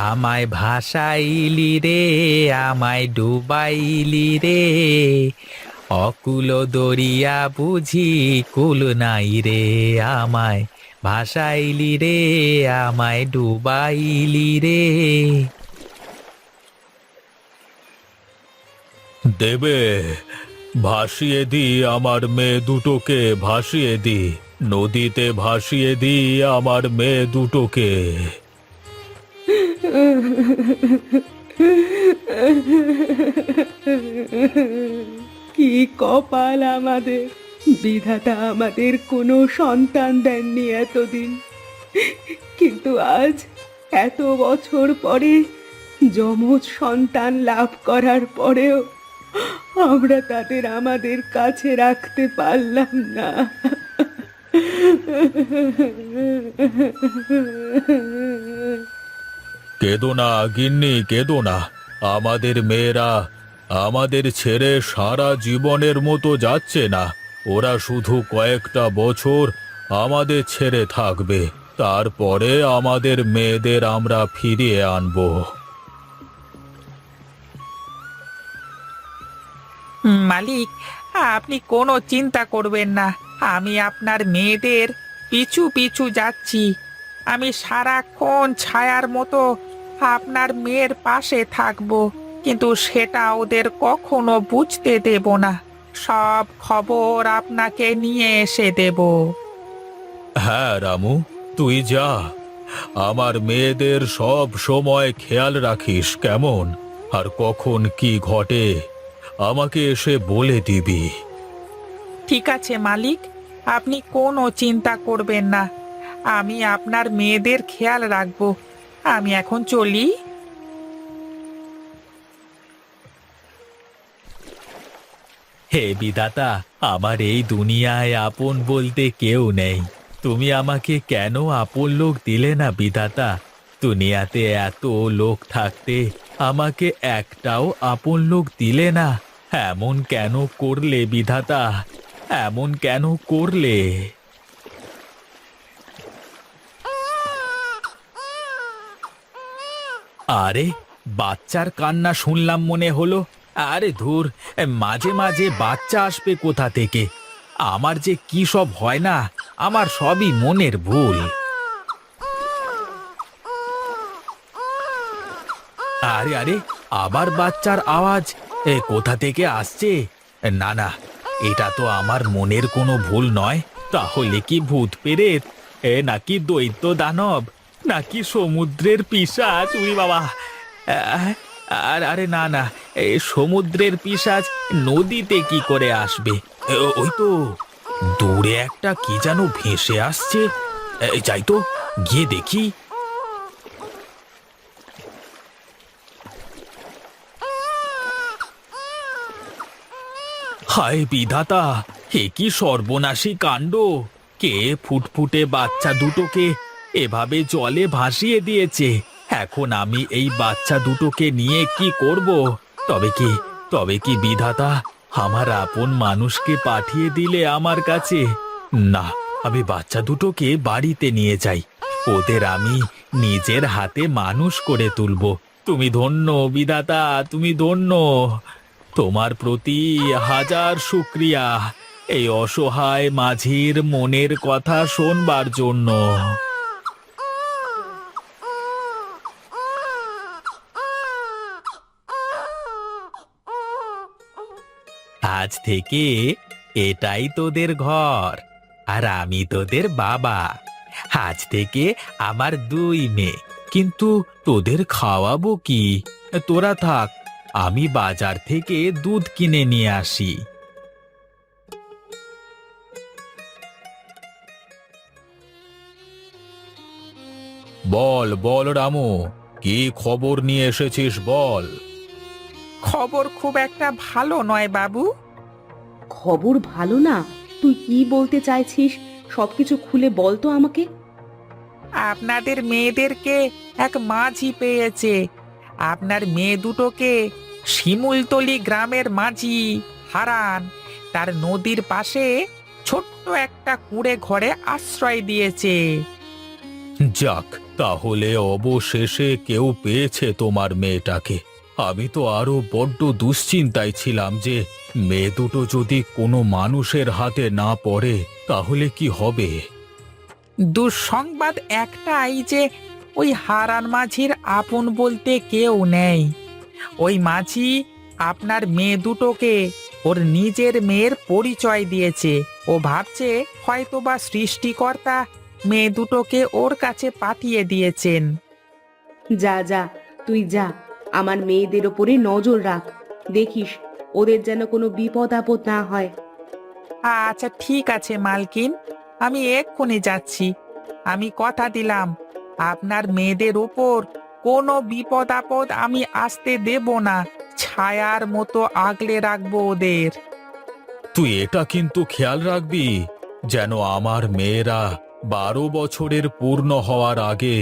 আমায় ভাসাইলি রে, আমায় ডুবাইলি রে, অকুল দরিয়া বুঝি কুল নাই রে। আমায় ভাসাইলি রে, আমায় ডুবাইলি রে। দেবে, ভাসিয়ে দি আমার মেয়ে দুটোকে, ভাসিয়ে দি নদীতে, ভাসিয়ে দি আমার মেয়ে দুটোকে। কি কপাল আমাদের! বিধাতা আমাদের কোনো সন্তান দেননি এতদিন, কিন্তু আজ এত বছর পরে যমজ সন্তান লাভ করার পরেও আমরা তাদের আমাদের কাছে রাখতে পারলাম না। কেঁদো না গিন্নি, কেঁদো না। আমাদের মেয়েরা আমাদের ছেড়ে সারা জীবনের মতো যাচ্ছে না। ওরা শুধু কয়েকটা বছর আমাদের ছেড়ে থাকবে, তারপরে আমাদের মেয়েদের আমরা ফিরিয়ে আনবো। মালিক, আপনি কোনো চিন্তা করবেন না। আমি আপনার মেয়েদের পিছু পিছু যাচ্ছি। আমি সারাক্ষণ ছায়ার মতো আপনার মেয়ের পাশে থাকব, কিন্তু সেটা ওদের কখনো বুঝতে দেব না। সব খবর আপনাকে নিয়ে এসে দেব। হ্যাঁ রামু, তুই যা। আমার মেয়েদের সব সময় খেয়াল রাখিস কেমন, আর কখন কি ঘটে আমাকে এসে বলে দিবি। ঠিক আছে মালিক, আপনি কোনো চিন্তা করবেন না। আমি আপনার মেয়েদের খেয়াল রাখব। আমি এখন চলি। হে বিধাতা, আমার এই দুনিয়ায় আপন বলতে কেউ নেই। তুমি আমাকে কেন আপন লোক দিলে না বিধাতা? দুনিয়াতে এত লোক থাকতে আমাকে একটাও আপন লোক দিলে না। এমন কেন করলে বিধাতা? এমন কেন করলে? আরে, বাচ্চার কান্না শুনলাম মনে হলো। আরে ধুর, মাঝে মাঝে বাচ্চা আসবে কোথা থেকে? আমার যে কি সব হয় না, আমার সবই মনের ভুল। আরে আরে, আবার বাচ্চার আওয়াজ কোথা থেকে আসছে? না না, এটা তো আমার মনের কোনো ভুল নয়। তাহলে কি ভূত পেরেত, নাকি দৈত্য দানব, নাকি সমুদ্রের পিশাচ? উরি বাবা! আহ, আর আরে না না, সমুদ্রের পিশাচ নদীতে কি করে আসবে? ওই তো দূরে একটা কি যেন ভেসে আসছে। যাই তো, গিয়ে দেখি। হায় বিধাতা, হে কি সর্বনাশী কাণ্ড! কে ফুটফুটে বাচ্চা দুটোকে এভাবে জলে ভাসিয়ে দিয়েছে? এখন আমি এই বাচ্চা দুটোকে নিয়ে কি করব? তবে কি বিধাতা আমার আপন মানুষকে পাঠিয়ে দিলে আমার কাছে? না, আমি বাচ্চা দুটোকে বাড়িতে নিয়ে যাই। ওদের আমি নিজের হাতে মানুষ করে তুলব। তুমি ধন্য বিধাতা, তুমি ধন্য। তোমার প্রতি হাজার শুক্রিয়া এই অসহায় মাঝির মনের কথা শোনবার জন্য। আজ থেকে এটাই তোদের ঘর, আর আমি তোদের বাবা। আজ থেকে আমার দুই মেয়ে, কিন্তু তোদের খাওয়াবো কি? তোরা থাক, আমি বাজার থেকে দুধ কিনে নিয়ে আসি। বল বল রামু, কি খবর নিয়ে এসেছিস বল। খবর খুব একটা ভালো নয় বাবু। খবর ভালো না? তুই কি বলতে চাইছিস? সবকিছু খুলে বল তো আমাকে। আপনাদের মেয়েদেরকে এক মাঝি পেয়েছে। আপনার মেয়ে দুটোকে শিমুলতলি গ্রামের মাঝি হারান তার নদীর পাশে ছোট্ট একটা কুঁড়ে ঘরে আশ্রয় দিয়েছে। যাক, তাহলে অবশেষে কেউ পেয়েছে তোমার মেয়েটাকে। আমি তো আরো বড্ড দুশ্চিন্তায় ছিলাম যে মেয়ে দুটো যদি কোনো মানুষের হাতে না পড়ে তাহলে কি হবে। দুঃসংবাদ একটাই যে ওই হারান মাঝির আপন বলতে কেউ নেই। ওই মাঝি আপনার মেয়ে দুটোকে ওর নিজের মেয়ের পরিচয় দিয়েছে। ও ভাবছে হয়তোবা সৃষ্টিকর্তা মেয়ে দুটোকে ওর কাছে পাঠিয়ে দিয়েছেন। যা যা, তুই যা, আমার মেয়েদের ওপরে নজর রাখ, দেখিস ওদের যেন কোনো বিপদ আপদ না হয়। আচ্ছা ঠিক আছে মালকিন, আমি এক্ষুনি যাচ্ছি। আমি কথা দিলাম আপনার মেয়েদের উপর কোনো বিপদ আপদ আমি আসতে দেব না। ছায়ার মতো আগলে রাখবো ওদের। তুই এটা কিন্তু খেয়াল রাখবি যেন আমার মেয়েরা 12 বছরের পূর্ণ হওয়ার আগে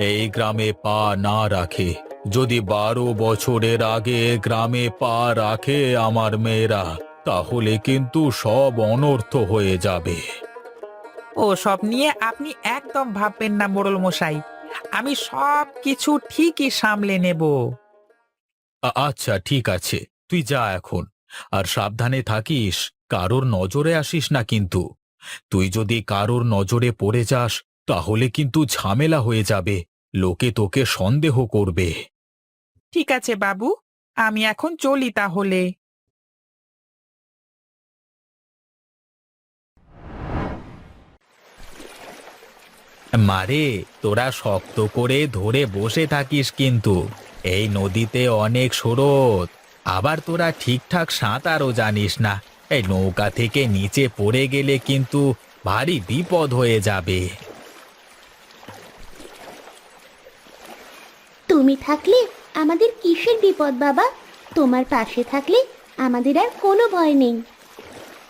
এই গ্রামে পা না রাখে। যদি 12 বছরের আগে গ্রামে পা রাখে আমার মেয়েরা, তাহলে কিন্তু সব অনর্থ হয়ে যাবে। ও সব নিয়ে আপনি একদম ভাববেন না মোড়ল মশাই, আমি সব কিছু ঠিকই সামলে নেব। আচ্ছা ঠিক আছে, তুই যা এখন। আর সাবধানে থাকিস, কারোর নজরে আসিস না কিন্তু। তুই যদি কারোর নজরে পড়ে যাস তাহলে কিন্তু ঝামেলা হয়ে যাবে, লোকে তোকে সন্দেহ করবে। ঠিক আছে বাবু, আমি এখন চলি তাহলে। মারে, তোরা শক্ত করে ধরে বসে থাকিস কিন্তু। এই নদীতে অনেক স্রোত, আবার তোরা ঠিকঠাক সাঁতারও জানিস না। এই নৌকা থেকে নিচে পড়ে গেলে কিন্তু ভারী বিপদ হয়ে যাবে। তুমি থাকলে আমাদের কিসের বিপদ বাবা? তোমার পাশে থাকলে আমাদের আর কোনো ভয় নেই।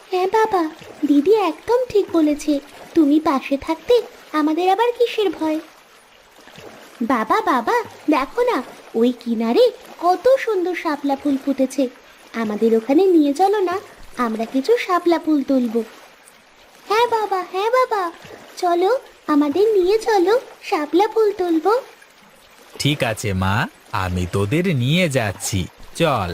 হ্যাঁ বাবা, দিদি একদম ঠিক বলেছে। তুমি পাশে থাকতে আমাদের আবার কিসের ভয়? বাবা বাবা, দেখো না, ওই কিনারে কত সুন্দর শাপলা ফুল ফুটেছে। আমাদের ওখানে নিয়ে চলো না, আমরা কিছু শাপলা ফুল তুলবো। হ্যাঁ বাবা, হ্যাঁ বাবা, চলো, আমাদের নিয়ে চলো, শাপলা ফুল তুলবো। ঠিক আছে মা, আমি তোদের নিয়ে যাচ্ছি, চল।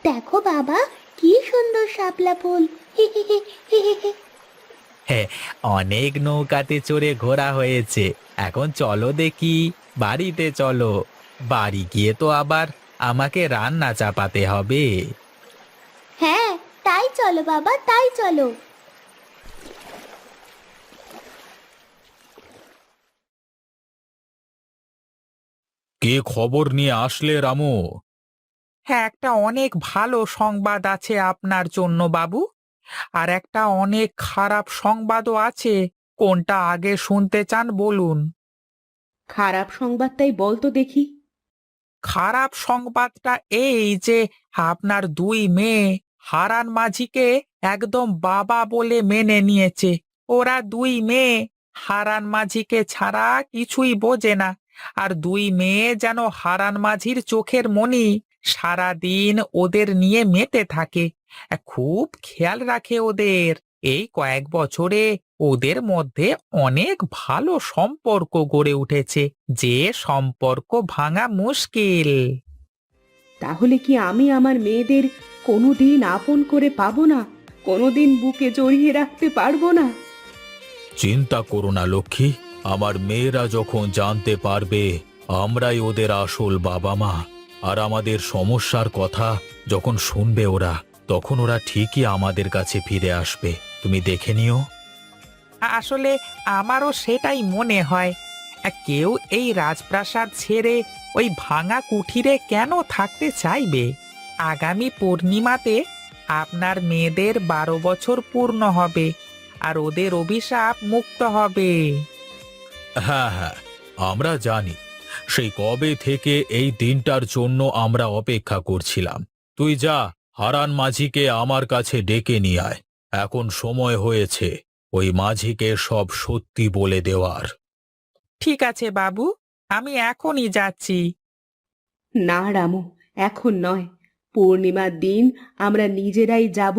দেখো বাবা, কি সুন্দর শাপলা ফুল। হি হি হি হি হি হি। হ্যাঁ, অনেক নৌকাতে চড়ে ঘোরা হয়েছে, এখন চলো দেখি বাড়িতে চলো। বাড়ি গিয়ে তো আবার আমাকে রান্না চাপাতে হবে। হ্যাঁ, তাই চলো বাবা, তাই চলো। কে খবর নিয়ে আসলে রামু? হ্যাঁ, একটা অনেক ভালো সংবাদ আছে আপনার জন্য বাবু, আর একটা অনেক খারাপ সংবাদও আছে। কোনটা আগে শুনতে চান বলুন? খারাপ সংবাদটাই বল তো দেখি। খারাপ সংবাদটা এই যে আপনার দুই মেয়ে হারান মাঝিকে একদম বাবা বলে মেনে নিয়েছে। ওরা দুই মেয়ে হারান মাঝিকে ছাড়া কিছুই বোঝে না। আর দুই মেয়ে যেন হারান মাঝির চোখের মণি, সারাদিন ওদের নিয়ে মেতে থাকে, খুব খেয়াল রাখে ওদের। এই কয়েক বছরে ওদের মধ্যে অনেক ভালো সম্পর্ক গড়ে উঠেছে, যে সম্পর্ক ভাঙা মুশকিল। তাহলে কি আমি আমার মেয়েদের কোনোদিন আপন করে পাবো না? কোনোদিন বুকে জড়িয়ে রাখতে পারবো না? চিন্তা করো না লক্ষ্মী, আমার মেয়েরা যখন জানতে পারবে আমরাই ওদের আসল বাবা মা, আর আমাদের সমস্যার কথা যখন শুনবে ওরা, তখন ওরা ঠিকই আমাদের কাছে ফিরে আসবে। তুমি দেখে নিও। আসলে আমারও সেটাই মনে হয়। কেউ এই রাজপ্রাসাদ ছেড়ে ওই ভাঙা কুঠিরে কেন থাকতে চাইবে? আগামী পূর্ণিমাতে আপনার মেয়েদের 12 বছর পূর্ণ হবে, আর ওদের অভিশাপ মুক্ত হবে। হ্যাঁ হ্যাঁ, আমরা জানি। সেই কবে থেকে এই দিনটার জন্য আমরা অপেক্ষা করছিলাম। তুই যা, হারান মাঝিকে আমার কাছে ডেকে নিয়ে আয়। এখন সময় হয়েছে ওই মাঝিকে সব সত্যি বলে দেওয়ার। ঠিক আছে বাবু, আমি এখনই যাচ্ছি। না রামু, এখন নয়। পূর্ণিমার দিন আমরা নিজেরাই যাব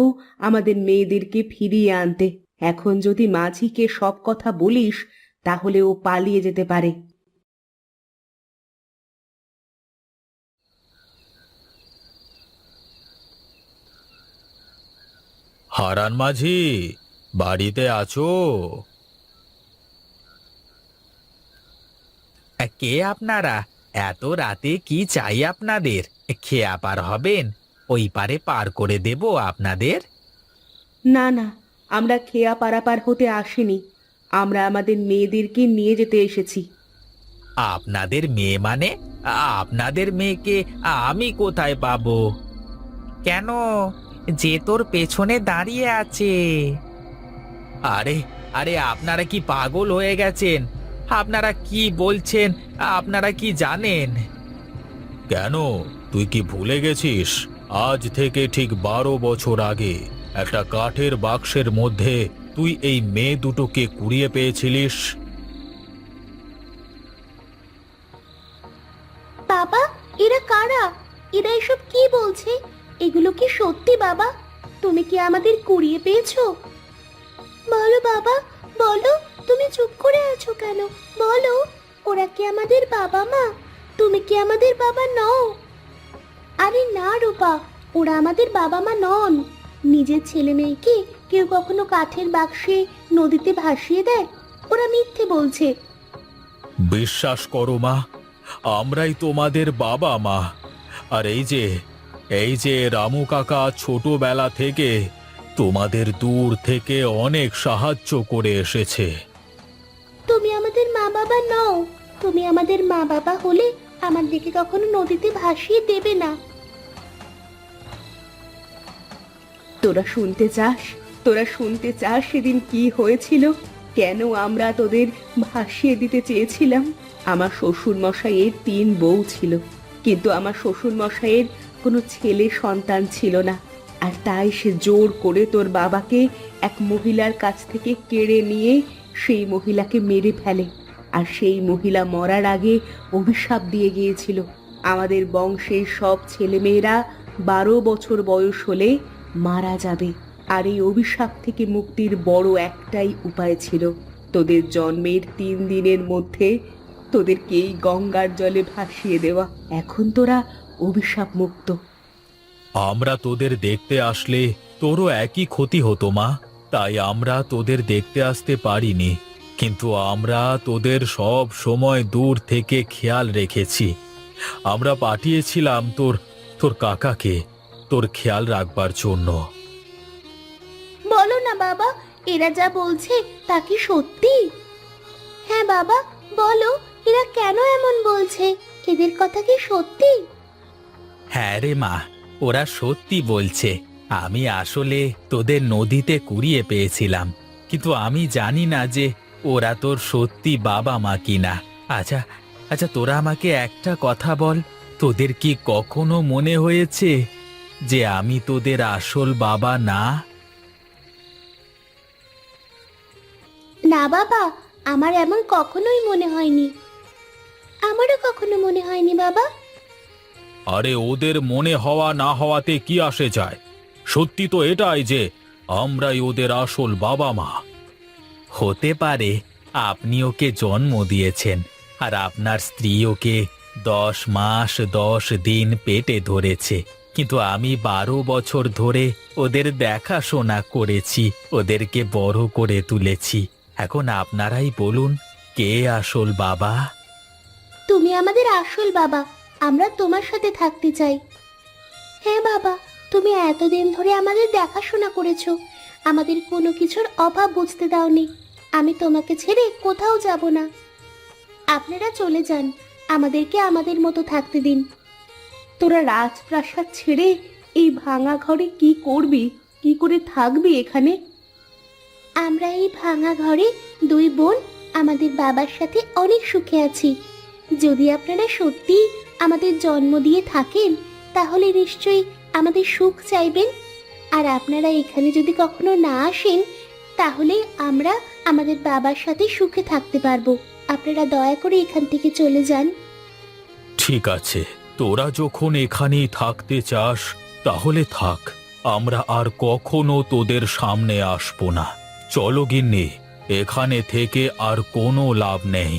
আমাদের মেয়েদেরকে ফিরিয়ে আনতে। এখন যদি মাঝিকে সব কথা বলিস তাহলে ও পালিয়ে যেতে পারে। হারান মাঝি, বাড়িতে আছো? কে আপনারা? এত রাতে কি চাই আপনাদের? খেয়া পার হবেন? ওই পারে পার করে দেব আপনাদের। না না, আমরা খেয়া পারাপার হতে আসিনি, আমরা আমাদের মেয়েদেরকে নিয়ে যেতে এসেছি। আপনাদের মেয়ে মানে? আপনাদের মেয়েকে আমি কোথায় পাবো? কেন, যে তোর পেছনে দাঁড়িয়ে আছে। আরে আরে, আপনারা কি পাগল হয়ে গেছেন? আপনারা কি বলছেন? আপনারা কি জানেন? কেন, তুই কি ভুলে গেছিস? আজ থেকে ঠিক 12 বছর আগে একটা কাঠের বাক্সের মধ্যে তুই এই মেয়ে দুটোকে কুড়িয়ে পেয়েছিলিস। বাবা, এরা কারা? এরা এসব কি বলছে? এগুলো কি সত্যি বাবা? তুমি কি আমাদের কুড়িয়ে পেয়েছো? বলো বাবা, বলো, তুমি চুপ করে আছো কেন? বলো, ওরা কি আমাদের বাবা মা? তুমি কি আমাদের বাবা নও? আরে না রূপা, ওরা আমাদের বাবা মা নন। নিজের ছেলে মেয়েকে কেউ কখনো কাঠের বাক্সে নদীতে ভাসিয়ে দেয়? ওরা মিথ্যে বলছে। বিশ্বাস করো মা, আমরাই তোমাদের বাবা মা। আর এই যে রামু কাকা ছোটবেলা থেকে তোমাদের দূর থেকে অনেক সাহায্য করে এসেছে। তুমি আমাদের মা বাবা নও। তুমি আমাদের মা বাবা হলে আমাদেরকে কখনো নদীতে ভাসিয়ে দেবে না। তোরা শুনতে চাস? তোরা শুনতে চাস সেদিন কি হয়েছিল? কেন আমরা তোদের ভাসিয়ে দিতে চেয়েছিলাম? আমার শ্বশুর মশাইয়ের 3 বউ ছিল, কিন্তু আমার শ্বশুর মশাইয়ের কোনো ছেলে সন্তান ছিল না। আর তাই সে জোর করে তোর বাবাকে এক মহিলার কাছ থেকে কেড়ে নিয়ে সেই মহিলাকে মেরে ফেলে। আর সেই মহিলা মরার আগে অভিশাপ দিয়ে গিয়েছিল, আমাদের বংশের সব ছেলেমেয়েরা 12 বছর বয়স হলে মারা যাবে। আর এই অভিশাপ থেকে মুক্তির বড় একটাই উপায় ছিল, তোদের জন্মের 3 দিনের মধ্যে তোদেরকেই গঙ্গার জলে ভাসিয়ে দেওয়া। এখন তোরা অভিশাপ মুক্ত। আমরা তোদের দেখতে আসলে তোরও একই ক্ষতি হতো মা, তাই আমরা তোদের দেখতে আসতে পারিনি। কিন্তু আমরা তোদের সব সময় দূর থেকে খেয়াল রেখেছি। আমরা পাঠিয়েছিলাম তোর কাকাকে তোর খেয়াল রাখবার জন্য। বলো না বাবা, এরা যা বলছে তা কি সত্যি? হ্যাঁ বাবা, বলো, এরা কেন এমন বলছে? এদের কথা কি সত্যি? হ্যাঁ রে মা, ওরা সত্যি বলছে। আমি আসলে তোদের নদীতে কুড়িয়ে পেয়েছিলাম, কিন্তু আমি জানি না যে ওরা তোর সত্যি বাবা মা কিনা। আচ্ছা আচ্ছা, তোরা আমাকে একটা কথা বল, তোদের কি কখনো মনে হয়েছে যে আমি তোদের আসল বাবা না? না বাবা, আমার এমন কখনোই মনে হয়নি। আমারও কখনো মনে হয়নি বাবা। আরে ওদের মনে হওয়া না হওয়াতে কি আসে যায়? সত্যি তো এটাই যে আমরাই ওদের আসল বাবা মা। হতে পারে আপনি ওকে জন্ম দিয়েছেন, আর আপনার স্ত্রী ওকে 10 মাস 10 দিন পেটে ধরেছে, কিন্তু আমি 12 বছর ধরে ওদের দেখাশোনা করেছি, ওদেরকে বড় করে তুলেছি। এখন আপনারাই বলুন, কে আসল বাবা? তুমি আমাদের আসল বাবা, আমরা তোমার সাথে থাকতে চাই। হ্যাঁ বাবা, তুমি এতদিন ধরে আমাদের দেখাশোনা করেছো, আমাদের কোনো কিছুর অভাব বুঝতে দাওনি। আমি তোমাকে ছেড়ে কোথাও যাব না। আপনারা চলে যান, আমাদেরকে আমাদের মতো থাকতে দিন। তোরা রাজপ্রাসাদ ছেড়ে এই ভাঙা ঘরে কি করবি? কি করে থাকবি এখানে? আমরা এই ভাঙা ঘরে 2 বোন আমাদের বাবার সাথে অনেক সুখে আছি। যদি আপনারা সত্যি আমাদের জন্ম দিয়ে থাকেন, তাহলে নিশ্চয়ই আমাদের সুখ চাইবেন। আর আপনারা এখানে যদি কখনো না আসেন, তাহলে আমরা আমাদের বাবার সাথে সুখে থাকতে পারবো। আপনারা দয়া করে এখান থেকে চলে যান। ঠিক আছে, তোরা যখন এখানেই থাকতে চাস তাহলে থাক, আমরা আর কখনো তোদের সামনে আসবো না। চলো গিন্নি, এখানে থেকে আর কোনো লাভ নেই।